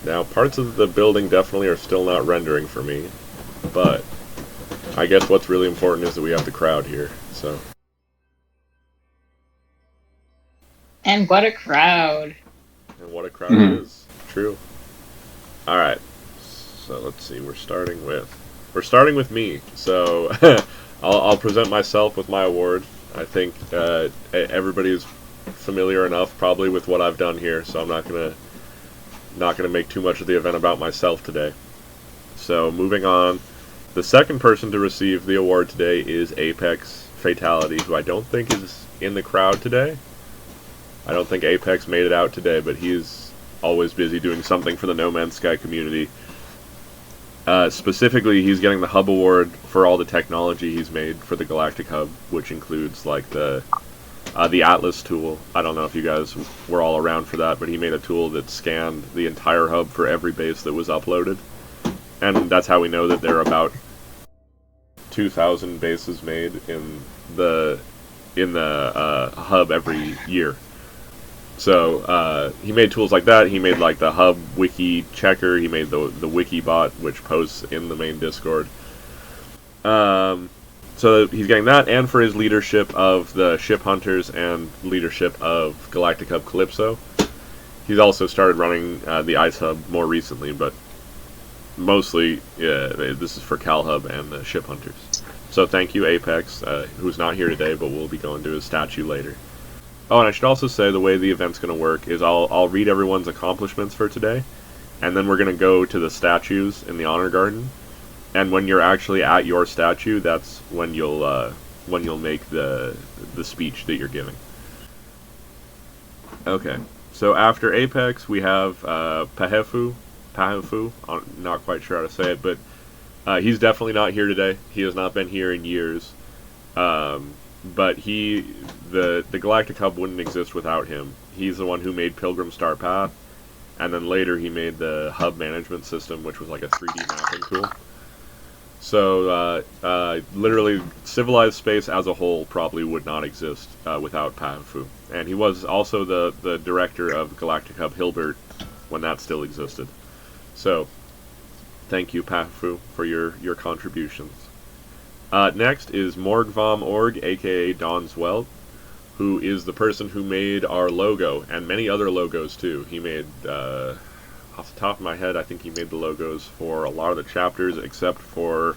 Now, parts of the building definitely are still not rendering for me, but I guess what's really important is that we have the crowd here, so. And what a crowd. And what a crowd it is. True. Alright, so let's see, we're starting with me, so I'll present myself with my award. I think everybody's familiar enough probably with what I've done here, so I'm not gonna make too much of the event about myself today. So moving on, the second person to receive the award today is Apex Fatality, who I don't think is in the crowd today. I don't think Apex made it out today, but he's always busy doing something for the No Man's Sky community. Specifically, he's getting the Hub Award for all the technology he's made for the Galactic Hub, which includes like the Atlas tool. I don't know if you guys were all around for that, but he made a tool that scanned the entire hub for every base that was uploaded. And that's how we know that there are about 2,000 bases made in the hub every year. So he made tools like that. He made like the hub wiki checker. He made the wiki bot, which posts in the main Discord. So he's getting that, and for his leadership of the ship hunters and leadership of Galactic Hub Calypso. He's also started running the Ice Hub more recently, but mostly this is for Cal Hub and the ship hunters. So thank you, Apex, who's not here today, but we'll be going to his statue later. Oh, and I should also say the way the event's going to work is I'll read everyone's accomplishments for today, and then we're going to go to the statues in the Honor Garden. And when you're actually at your statue, that's when you'll make the speech that you're giving. Okay, so after Apex, we have Pahefu. I'm not quite sure how to say it, but he's definitely not here today. He has not been here in years. But the Galactic Hub wouldn't exist without him. He's the one who made Pilgrim Star Path, and then later he made the hub management system, which was like a 3D mapping tool. So literally, civilized space as a whole probably would not exist without Pahefu. And he was also the director of Galactic Hub Hilbert when that still existed. So, thank you, Pahefu, for your contributions. Next is Morgvom Org, aka Don's Welt, who is the person who made our logo, and many other logos too. He made, off the top of my head, I think he made the logos for a lot of the chapters, except for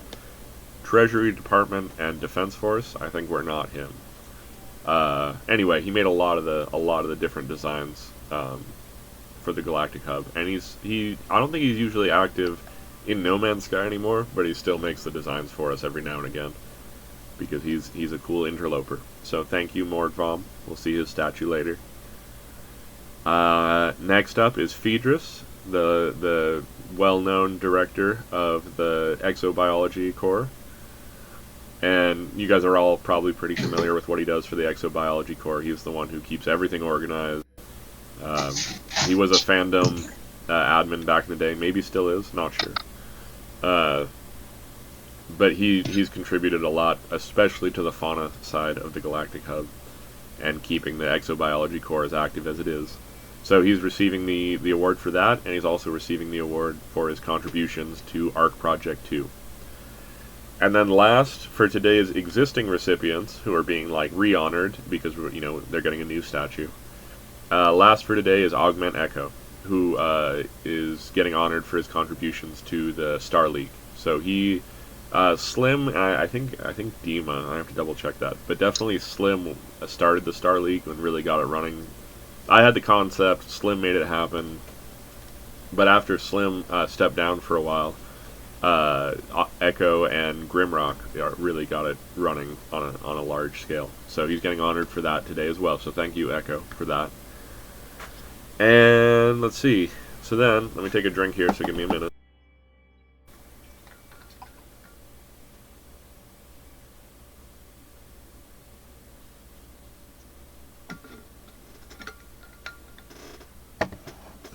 Treasury Department and Defense Force. I think were not him. Anyway, he made a lot of the different designs for the Galactic Hub, and I don't think he's usually active in No Man's Sky anymore, but he still makes the designs for us every now and again, because he's a cool interloper. So thank you, Mordvom. We'll see his statue later. Next up is Phaedrus, the well-known director of the Exobiology Corps. And you guys are all probably pretty familiar with what he does for the Exobiology Corps. He's the one who keeps everything organized. He was a fandom admin back in the day, maybe still is, not sure. But he's contributed a lot, especially to the fauna side of the Galactic Hub, and keeping the Exobiology Corps as active as it is. So he's receiving the award for that, and he's also receiving the award for his contributions to ARC Project 2. And then last, for today's existing recipients, who are being like re-honored because they're getting a new statue. Last for today is Augment Echo, who is getting honored for his contributions to the Star League. So he, Slim, I think Dima, I have to double check that, but definitely Slim started the Star League and really got it running. I had the concept, Slim made it happen, but after Slim stepped down for a while, Echo and Grimrock really got it running on a large scale. So he's getting honored for that today as well. So thank you, Echo, for that. And let's see. So then, let me take a drink here, so give me a minute. Oh,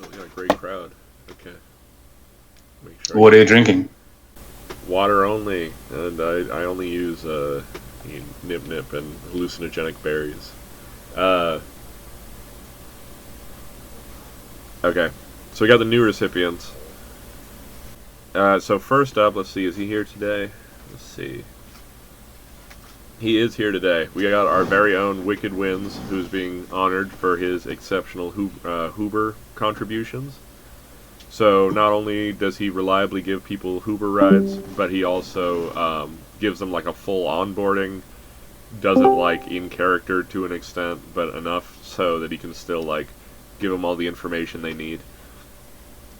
we got a great crowd. Okay. Make sure. What are you drinking? Water only, and I only use Nip Nip and hallucinogenic berries. Okay, So we got the new recipients. So first up, let's see, is he here today? Let's see. He is here today. We got our very own Wicked Wins, who's being honored for his exceptional Hoover contributions. So not only does he reliably give people Hoover rides, but he also gives them like a full onboarding, does it like in character to an extent, but enough so that he can still like give them all the information they need.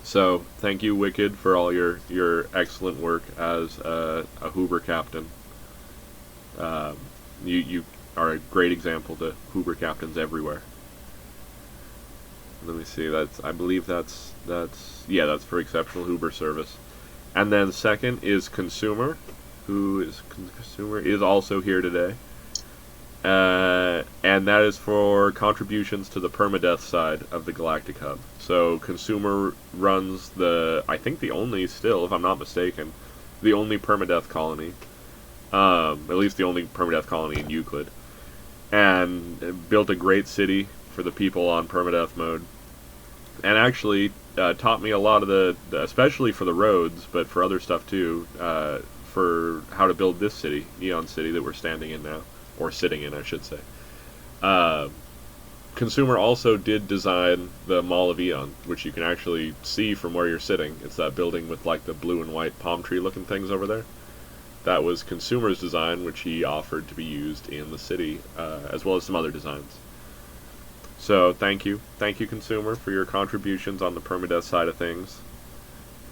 So thank you, Wicked, for all your excellent work as a Hoover captain. You are a great example to Hoover captains everywhere. Let me see. I believe that's for exceptional Hoover service. And then second is Consumer, Consumer is also here today. And that is for contributions to the permadeath side of the Galactic Hub. So Consumer runs I think the only, still, if I'm not mistaken, the only permadeath colony. At least the only permadeath colony in Euclid. And built a great city for the people on permadeath mode. And actually taught me a lot of especially for the roads, but for other stuff too, for how to build this city, Aeon City, that we're standing in now. Or sitting in, I should say. Consumer also did design the Mall of Aeon, which you can actually see from where you're sitting. It's that building with like the blue and white palm tree looking things over there. That was Consumer's design, which he offered to be used in the city, as well as some other designs. So thank you, Consumer, for your contributions on the permadeath side of things.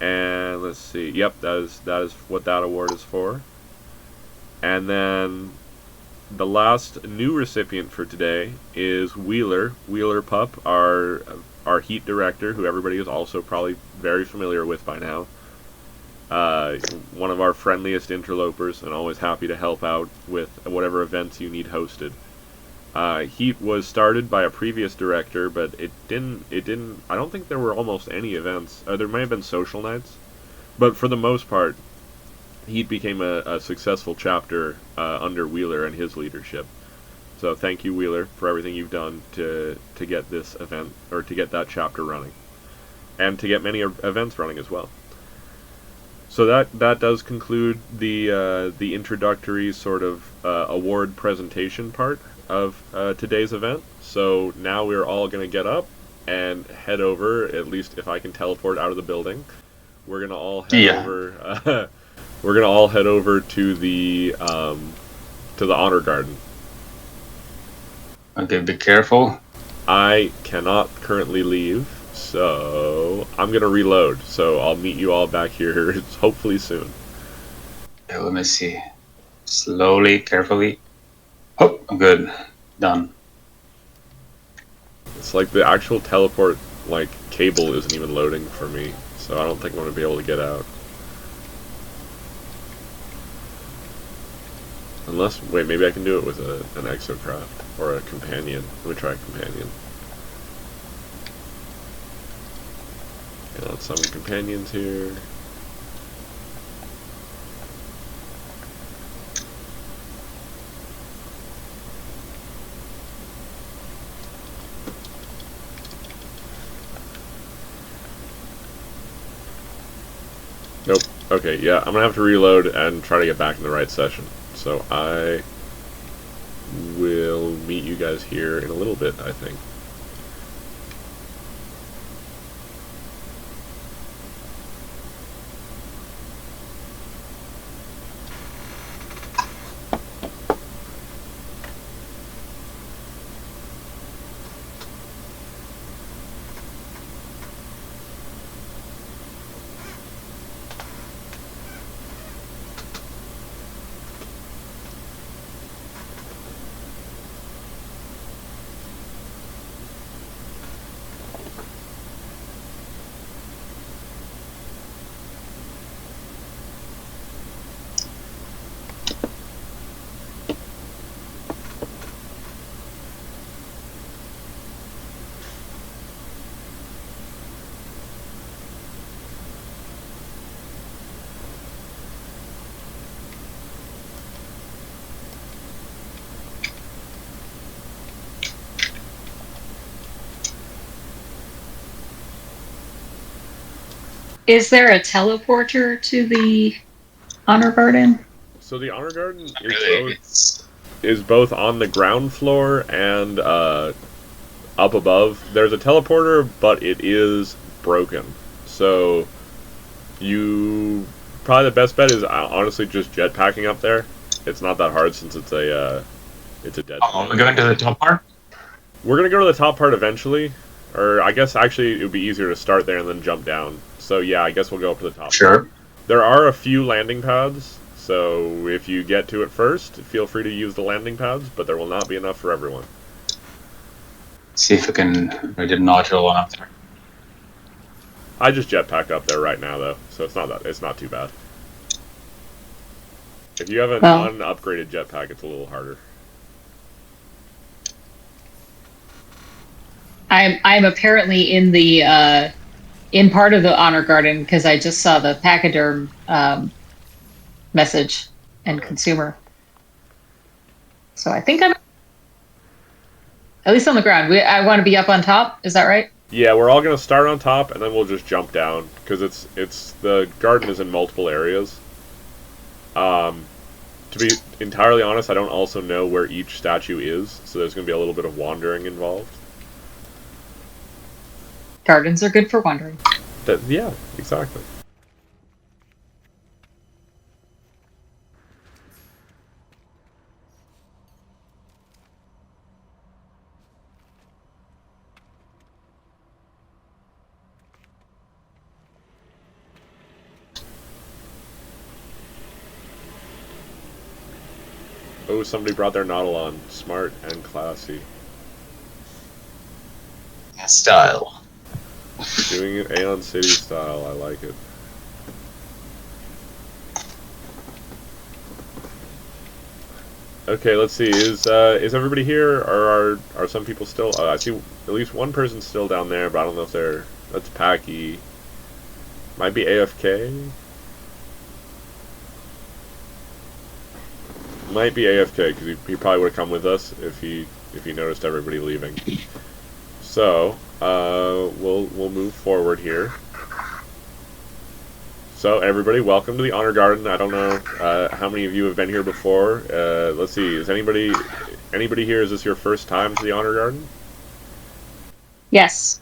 And let's see, yep, that is what that award is for. And then the last new recipient for today is Wheeler Pup, our Heat director, who everybody is also probably very familiar with by now. One of our friendliest interlopers, and always happy to help out with whatever events you need hosted. Heat was started by a previous director, but it didn't. I don't think there were almost any events. There may have been social nights, but for the most part, Heat became a successful chapter under Wheeler and his leadership. So thank you, Wheeler, for everything you've done to get this event, or to get that chapter running, and to get many events running as well. So that does conclude the introductory sort of award presentation part of today's event. So now we're all going to get up and head over, at least if I can teleport out of the building. We're going to all head over... we're going to all head over to the Honor Garden. Okay, be careful. I cannot currently leave, so I'm going to reload. So I'll meet you all back here hopefully soon. Okay, let me see. Slowly, carefully. Oh, I'm good. Done. It's like the actual teleport cable isn't even loading for me, so I don't think I'm going to be able to get out. Unless, wait, maybe I can do it with an exocraft or a companion. Let me try a companion. Got some companions here. Nope. Okay, yeah, I'm gonna have to reload and try to get back in the right session. So I will meet you guys here in a little bit, I think. Is there a teleporter to the Honor Garden? So the Honor Garden Really, it's is both on the ground floor and up above. There's a teleporter, but it is broken. So you probably the best bet is honestly just jetpacking up there. It's not that hard since it's a dead. oh, we're going to the top part. We're gonna go to the top part eventually, or I guess actually it would be easier to start there and then jump down. So yeah, I guess we'll go up to the top. Sure. There are a few landing pads, so if you get to it first, feel free to use the landing pads, but there will not be enough for everyone. See if we can read the nodule one up there. I just jetpacked up there right now though, so it's not too bad. If you have an Well- unupgraded jetpack, it's a little harder. I'm apparently in the in part of the Honor Garden because I just saw the pachyderm message and consumer. So I think I'm at least on the ground. I want to be up on top. Is that right? Yeah, we're all gonna start on top and then we'll just jump down because it's the garden is in multiple areas. To be entirely honest, I don't also know where each statue is, so there's gonna be a little bit of wandering involved. Gardens are good for wandering. Yeah, exactly. Oh, somebody brought their Nautilon. Smart and classy. Style. Doing it Aeon City style, I like it. Okay, let's see. Is everybody here, or are some people still? I see at least one person still down there, but I don't know if they're. That's Packy. Might be AFK. Might be AFK because he probably would have come with us if he noticed everybody leaving. So we'll move forward here. So everybody, welcome to the Honor Garden. I don't know how many of you have been here before. Let's see. Is anybody here? Is this your first time to the Honor Garden? Yes,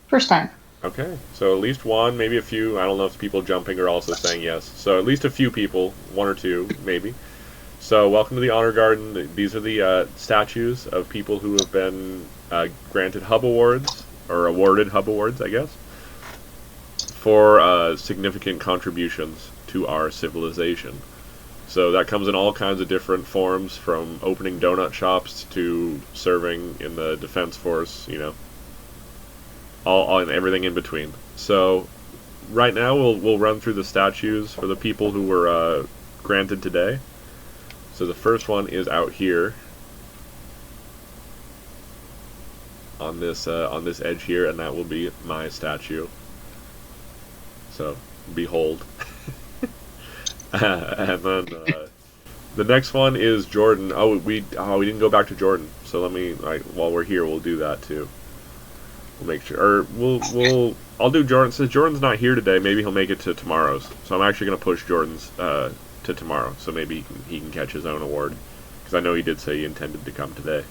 first time. Okay, so at least one, maybe a few. I don't know if people jumping are also saying yes. So at least a few people, one or two, maybe. So welcome to the Honor Garden. These are the statues of people who have been granted Hub Awards, or awarded Hub Awards, I guess, for significant contributions to our civilization. So that comes in all kinds of different forms, from opening donut shops to serving in the Defense Force, you know, all and everything in between. So right now we'll run through the statues for the people who were granted today. So the first one is out here on this edge here, and that will be my statue. So behold. And then the next one is Jordan. Oh, we didn't go back to Jordan. So let me, while we're here, we'll do that too. We'll make sure, or I'll do Jordan. Since Jordan's not here today, maybe he'll make it to tomorrow's. So I'm actually gonna push Jordan's to tomorrow, so maybe he can catch his own award, because I know he did say he intended to come today.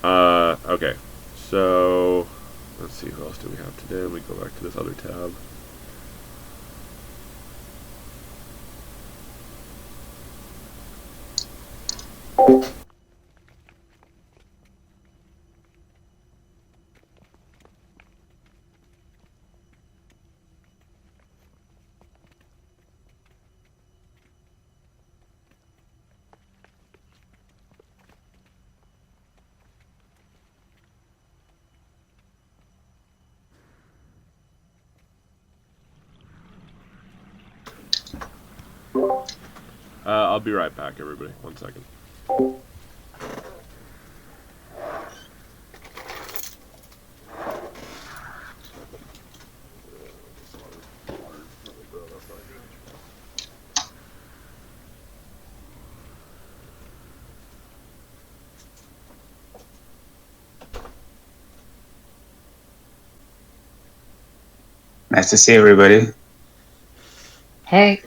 Okay, so let's see, who else do we have today? Let me go back to this other tab. I'll be right back, everybody. 1 second. Nice to see everybody. Hey.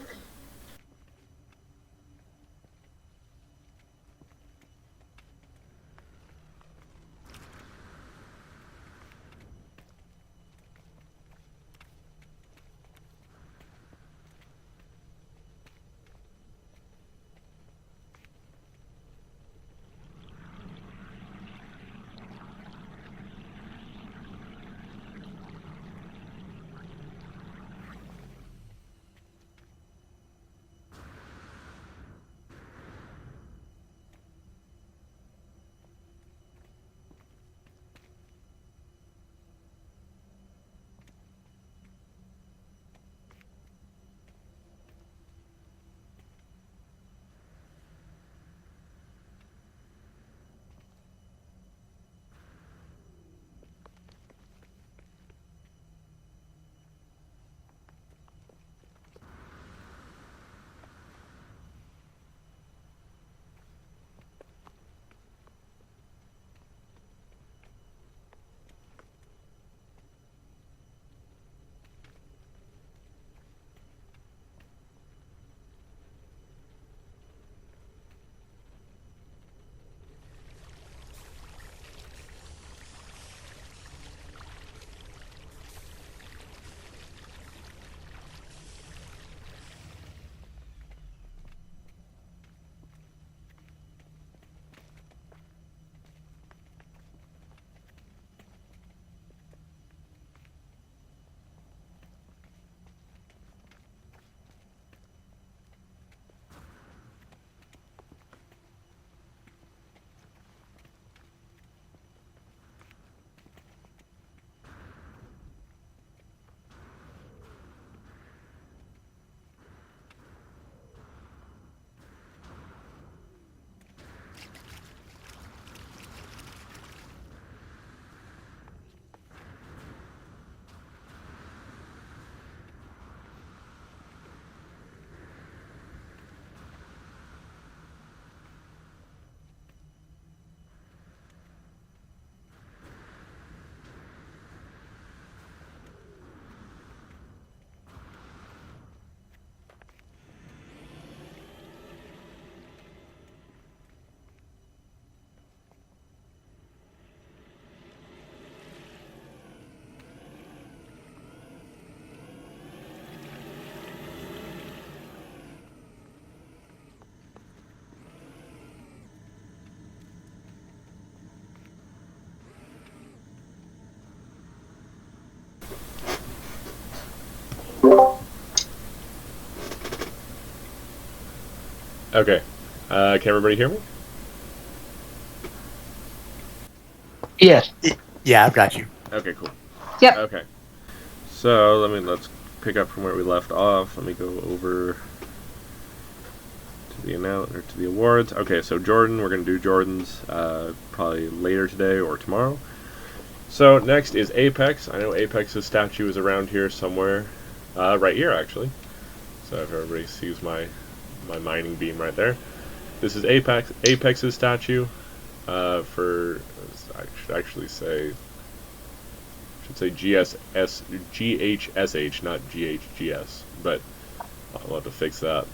Okay. Can everybody hear me? Yes. Yeah, I've got you. Okay, cool. Yep. Okay. So let's pick up from where we left off. Let me go over to the awards. Okay, so Jordan, we're gonna do Jordan's probably later today or tomorrow. So next is Apex. I know Apex's statue is around here somewhere, right here actually. So if everybody sees my mining beam right there, this is Apex's statue. For I should actually say. Should say GHSH, not GHGS, but I'll have to fix that.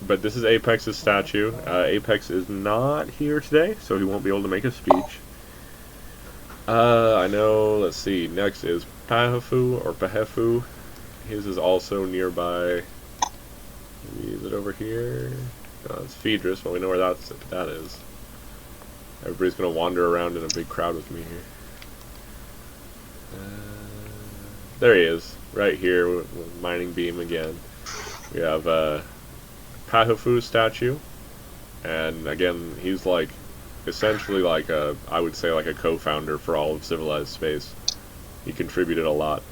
But this is Apex's statue. Apex is not here today, so he won't be able to make a speech. I know, let's see, next is Pahefu. His is also nearby. Maybe is it over here? No, it's Phaedrus, but we know where that is. Everybody's going to wander around in a big crowd with me here. There he is, right here with mining beam again. We have Pahefu's statue, and again, he's like essentially like I would say like a co-founder for all of Civilized Space. He contributed a lot,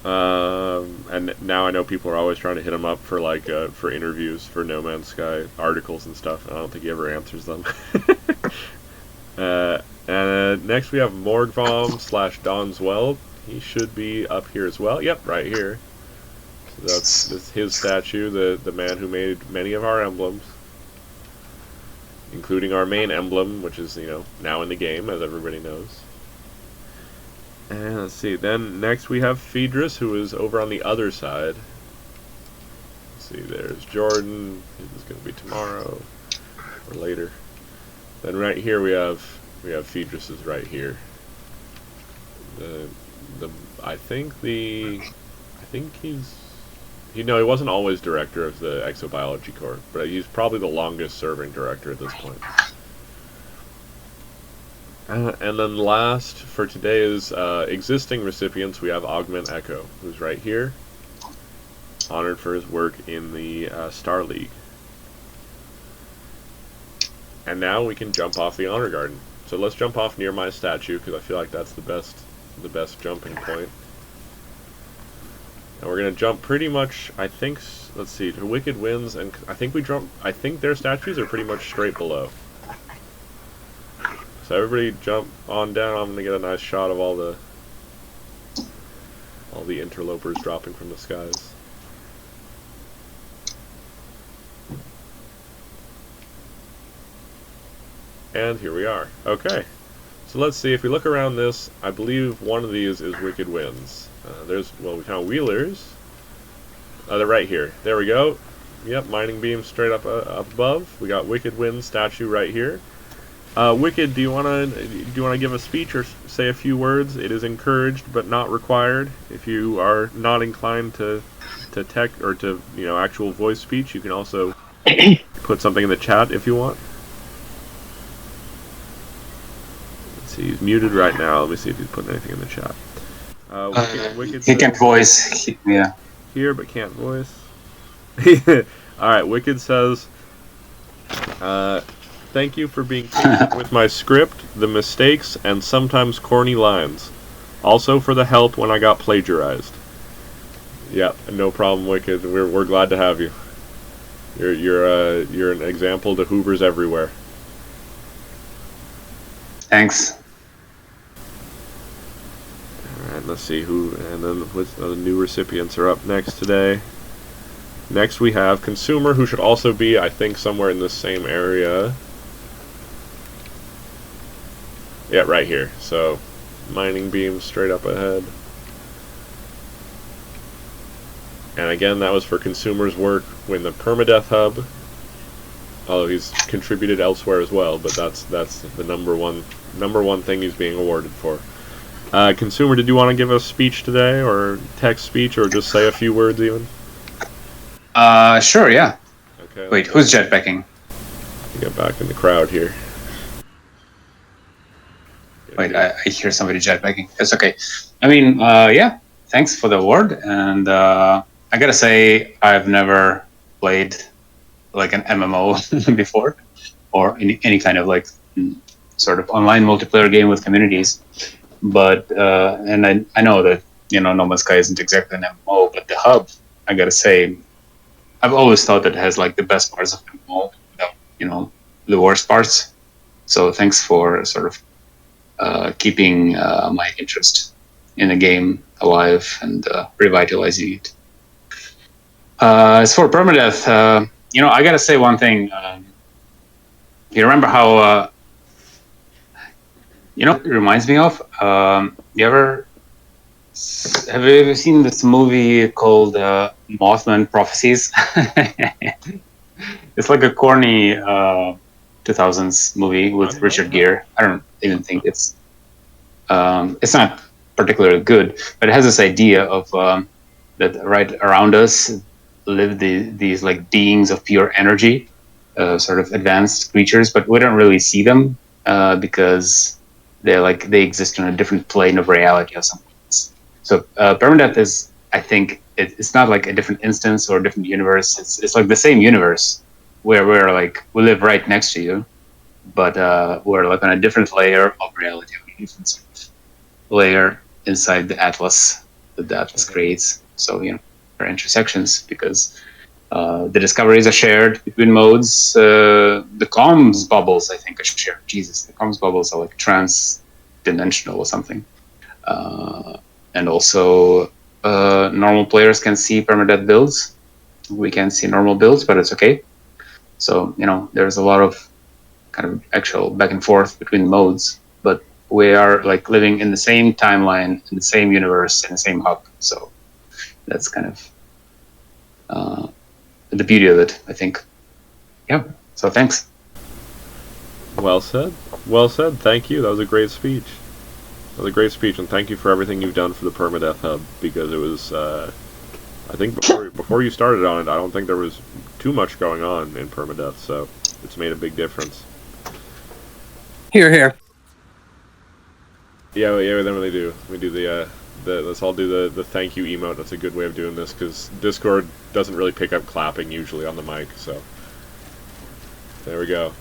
and now I know people are always trying to hit him up for like for interviews for No Man's Sky articles and stuff. And I don't think he ever answers them. And next we have Morgvom / Donsweld. He should be up here as well. Yep, right here. So that's his statue, the man who made many of our emblems, including our main emblem, which is now in the game, as everybody knows. And let's see. Then next we have Phaedrus, who is over on the other side. Let's see. There's Jordan. This is going to be tomorrow or later. Then right here we have Phaedrus is right here. I think he wasn't always director of the Exobiology Corps, but he's probably the longest serving director at this point. And then last for today's existing recipients, we have Augment Echo, who's right here, honored for his work in the Star League. And now we can jump off the Honor Garden. So let's jump off near my statue, because I feel like that's the best jumping point. And we're gonna jump pretty much, I think. Let's see, to Wicked Winds, and I think their statues are pretty much straight below. So everybody jump on down. I'm gonna get a nice shot of all the interlopers dropping from the skies. And here we are. Okay. So let's see, if we look around this, I believe one of these is Wicked Winds. We found Wheelers. They're right here. There we go. Yep, mining beam straight up above. We got Wicked Winds statue right here. Wicked, do you wanna give a speech or say a few words? It is encouraged but not required. If you are not inclined to tech or to actual voice speech, you can also put something in the chat if you want. Let's see, he's muted right now. Let me see if he's putting anything in the chat. Wicked he can voice. Yeah. Here but can't voice. All right, Wicked says. Thank you for being patient with my script, the mistakes, and sometimes corny lines. Also for the help when I got plagiarized. Yeah, no problem, Wicked. We're glad to have you. You're an example to Hoovers everywhere. Thanks. Alright, let's see and then the new recipients are up next today. Next we have Consumer, who should also be, I think, somewhere in this same area. Yeah, right here. So, mining beam straight up ahead. And again, that was for Consumer's work in the Permadeath Hub. Although he's contributed elsewhere as well, but that's the number one thing he's being awarded for. Consumer, did you want to give a speech today, or text speech, or just say a few words even? Sure, yeah. Okay. Wait, who's jetpacking? Get back in the crowd here. Wait, I hear somebody jetpacking. It's okay. I mean, yeah, thanks for the award. And I gotta say, I've never played like an MMO before, or any kind of like sort of online multiplayer game with communities. But and I know that No Man's Sky isn't exactly an MMO, but the hub, I gotta say, I've always thought that it has like the best parts of MMO without the worst parts. So thanks for sort of keeping my interest in the game alive and revitalizing it. As for Permadeath, I gotta say one thing. You remember how it reminds me of? Have you ever seen this movie called Mothman Prophecies? It's like a corny 2000s movie with Richard Gere. I don't even think it's not particularly good, but it has this idea of that right around us live these like beings of pure energy, sort of advanced creatures, but we don't really see them because they exist in a different plane of reality or something. So Permadeath is, I think, it's not like a different instance or a different universe. It's like the same universe where we live right next to you, but we're like on a different layer of reality, a different sort of layer inside the Atlas that the Atlas creates. So there are intersections because the discoveries are shared between modes. The comms bubbles, I think, are shared. Jesus, the comms bubbles are like trans-dimensional or something. And also, normal players can see Permadeath builds. We can't see normal builds, but it's okay. So, there's a lot of kind of actual back and forth between modes. But we are like living in the same timeline, in the same universe, in the same hub. So that's kind of the beauty of it, I think. Yeah. So thanks. Well said. Well said. Thank you. That was a great speech. That was a great speech, and thank you for everything you've done for the Permadeath Hub, because it was, I think before you started on it, I don't think there was too much going on in Permadeath, so it's made a big difference. Here, here. Yeah, then they do. We do the let's all do the thank you emote. That's a good way of doing this, because Discord doesn't really pick up clapping usually on the mic, so there we go.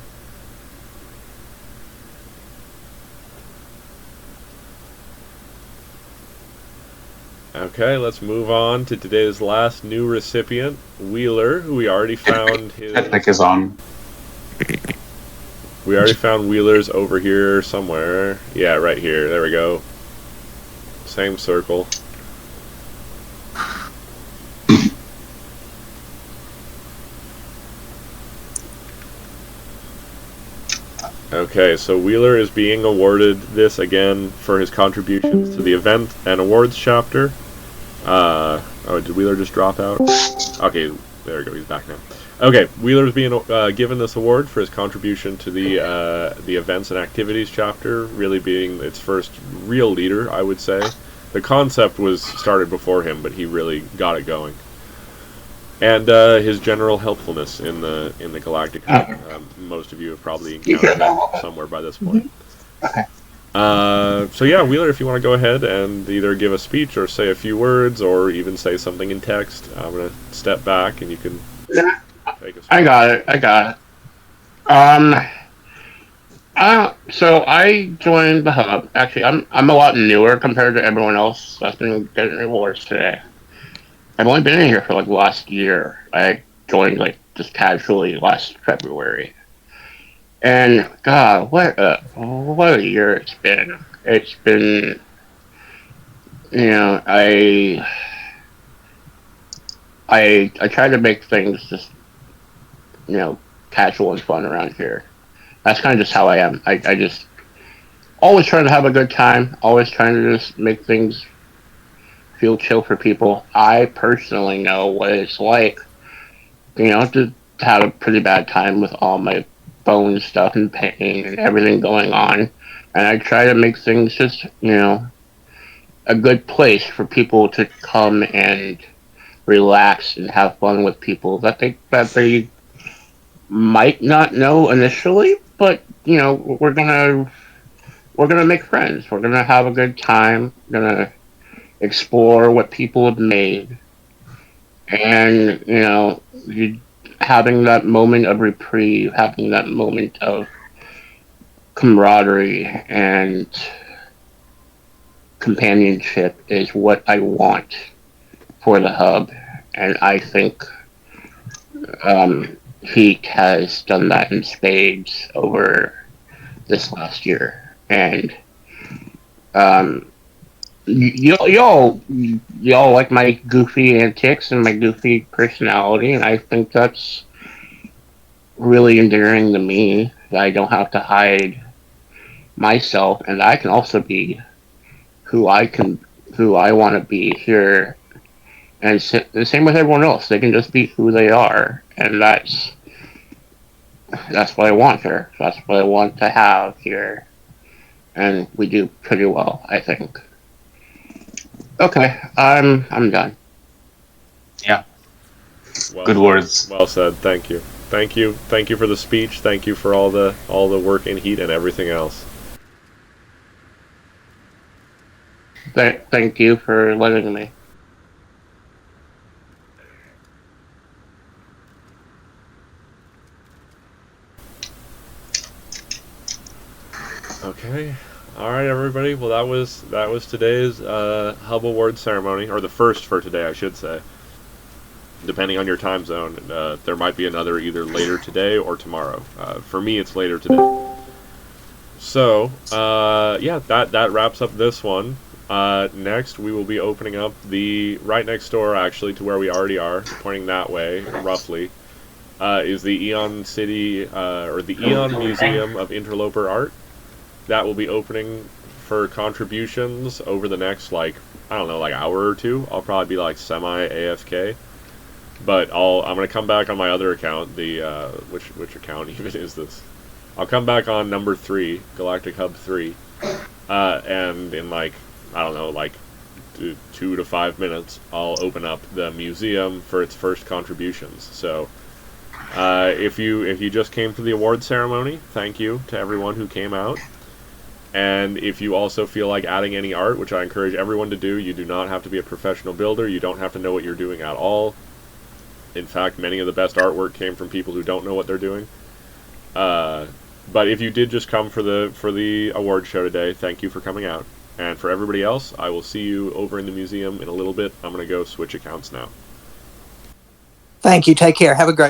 Okay, let's move on to today's last new recipient, Wheeler, who we already found his... Epic is on. We already found Wheeler's over here somewhere. Yeah, right here. There we go. Same circle. Okay, so Wheeler is being awarded this again for his contributions to the event and awards chapter. Oh, did Wheeler just drop out? Okay, there we go. He's back now. Okay, Wheeler's being given this award for his contribution to the events and activities chapter, really being its first real leader, I would say. The concept was started before him, but he really got it going. And his general helpfulness in the Galactic Hub. Most of you have probably encountered him somewhere by this point. Okay. So yeah, Wheeler, if you want to go ahead and either give a speech or say a few words or even say something in text, I'm going to step back and you can take a speech. I got it. So I joined the hub. Actually, I'm a lot newer compared to everyone else that's been getting rewards today. I've only been in here for like last year. I joined like just casually last February. And God, what a year it's been. It's been, I try to make things just, casual and fun around here. That's kind of just how I am. I just always trying to have a good time. Always trying to just make things feel chill for people. I personally know what it's like, to have a pretty bad time with all my bone stuff and pain and everything going on. And I try to make things just, a good place for people to come and relax and have fun with people that they might not know initially, but we're gonna make friends. We're gonna have a good time. We're gonna explore what people have made, and having that moment of reprieve, having that moment of camaraderie and companionship is what I want for the hub, and I think Heat has done that in spades over this last year, and y'all like my goofy antics and my goofy personality, and I think that's really endearing to me, that I don't have to hide myself, and I can also be who I want to be here. And the same with everyone else. They can just be who they are, and that's what I want here. That's what I want to have here, and we do pretty well, I think. Okay, I'm done. Yeah. Good words. Well said. Thank you. Thank you for the speech. Thank you for all the work in Heat and everything else. Thank you for letting me. Okay. All right, everybody. Well, that was today's Hub Award ceremony, or the first for today, I should say. Depending on your time zone, there might be another either later today or tomorrow. For me, it's later today. So, yeah, that wraps up this one. Next, we will be opening up the right next door, actually, to where we already are, pointing that way, roughly, is the Aeon City, or the Aeon Museum of Interloper Art. That will be opening for contributions over the next, like, I don't know, like hour or two. I'll probably be like semi AFK, but I'm gonna come back on my other account. The which account even is this? I'll come back on number 3, Galactic Hub 3, and in like, I don't know, like 2 to 5 minutes, I'll open up the museum for its first contributions. So if you just came to the award ceremony, thank you to everyone who came out. And if you also feel like adding any art, which I encourage everyone to do, you do not have to be a professional builder. You don't have to know what you're doing at all. In fact, many of the best artwork came from people who don't know what they're doing. But if you did just come for the award show today, thank you for coming out. And for everybody else, I will see you over in the museum in a little bit. I'm going to go switch accounts now. Thank you. Take care. Have a great